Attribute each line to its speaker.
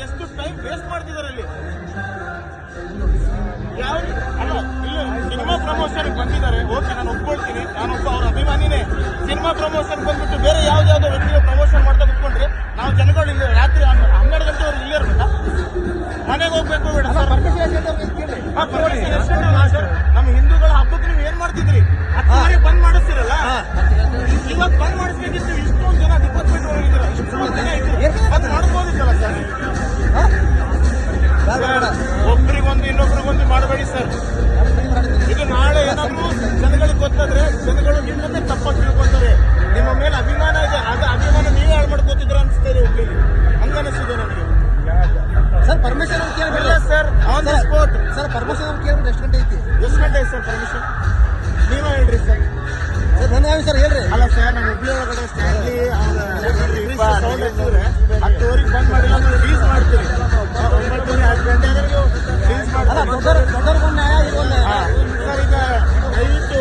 Speaker 1: ಎಷ್ಟು time waste ಮಾಡ್ತಿದ್ದಾರೆ ಅಲ್ಲಿ. ಯಾವ ಅಲ್ಲ ಇಲ್ಲ ಸಿನಿಮಾ ಪ್ರಮೋಷನ್ ಬಂದಿದ್ದಾರೆ, ಓಕೆ ನಾನು ಒಪ್ಕೊಳ್ತೀನಿ, ನಾನೊಬ್ಬ ಅವ್ರ ಅಭಿಮಾನಿನೇ. ಸಿನಿಮಾ ಪ್ರಮೋಷನ್ ಬಂದ್ಬಿಟ್ಟು ಬೇರೆ ಯಾವ್ದಾವ್ದೋ ವ್ಯಕ್ತಿಗೆ ಪ್ರಮೋಷನ್ ಮಾಡ್ತಾ ಕುತ್ಕೊಂಡ್ರೆ ನಾವು ಜನಗಳು ಇಲ್ಲಿ ರಾತ್ರಿ 12 ಗಂಟೆವರೆಗೆ ಇಲ್ಲೇ ಇರ್ಬೇಕಾ? ಮನೆಗೆ ಹೋಗ್ಬೇಕು ಬೇಡ ಸರ್? ಪರ್ಮಿಷನ್ ಎಷ್ಟು ಸರ್? ನಮ್ಮ ಹಿಂದೂಗಳ ಹಬ್ಬಕ್ಕೆ ನೀವು ಏನ್ ಮಾಡ್ತಿದ್ರಿ? 10 ಬಂದ್ ಮಾಡಿಸ್ತಿರಲ್ಲ, ಇವಾಗ ಬಂದ್ ಮಾಡಿಸ್ಬೇಕಿತ್ತು. ಇಷ್ಟೊಂದು ಜನ ಡಿಪಾರ್ಟ್ಮೆಂಟ್ ಒಳಗಿದ್ದೀರ, ಇಷ್ಟೊಂದು ಜನ ಇದ್ದೀರಿ, ಅದು ಮಾಡ್ಬೋದಿತ್ತಲ್ಲ ಸರ್? ಒಬ್ರಿಗೊಂದು ಇನ್ನೊಬ್ರಿಗೊಂದು ಮಾಡಬೇಡಿ ಸರ್. ಇದು ನಾಳೆ ಏನಾದ್ರು ಜನಗಳಿಗೆ ಗೊತ್ತಾದ್ರೆ ಜನಗಳು ನಿಮ್ಮನ್ನೇ ತಪ್ಪಾಗಿ ತಿಳ್ಕೊತಾರೆ. ನಿಮ್ಮ ಮೇಲೆ ಅಭಿಮಾನ ಇದೆ, ಅದು ಅಭಿಮಾನ ನೀವೇ ಹಾಳು ಮಾಡ್ಕೋತಿದ್ರ ಅನ್ಸ್ತೇವೆ. ಹುಬ್ಳಿಲಿ ಹಂಗನಿಸಿದೆ ನನಗೆ.
Speaker 2: ಸರ್ ಪರ್ಮಿಷನ್ ಅಂತ ಕೇಳ್ಬಿಲ್ಲ
Speaker 1: sir, on the spot
Speaker 2: sir. Permission ಅಂತ ಕೇಳ್ಬಿಟ್ಟು ಎಷ್ಟು ಗಂಟೆ ಐತಿ?
Speaker 1: ಎಷ್ಟು ಗಂಟೆ ಐತಿ ಸರ್ ಪರ್ಮಿಷನ್? ನೀವೇ ಹೇಳ್ರಿ ಸರ್.
Speaker 2: ಸರ್ ನನ್ನ ಸರ್ ಹೇಳ್ರಿ.
Speaker 1: ಅಲ್ಲ ಸರ್, ನಮ್ಮ ಹುಬ್ಳಿ ಒಳಗಡೆ ಸ್ಟ್ಯಾಂಡ್ಲಿ ಸೌಂಡ್ ಹಚ್ಚಿದ್ರೆ 10ವರೆಗೆ ಬಂದ್ ಮಾಡಿ ನಾವು ರಿಲೀಸ್ ಮಾಡ್ತೀವಿ. 9 ಗಂಟೆವರೆಗೂ ರಿಲೀಸ್ ಮಾಡ್ತೀವಿ.
Speaker 2: ದೊಡ್ಡವ್ರಿಗೊಂದು ನ್ಯಾಯ, ಇದೊಂದು
Speaker 1: ಸರ್. ಈಗ ದಯವಿಟ್ಟು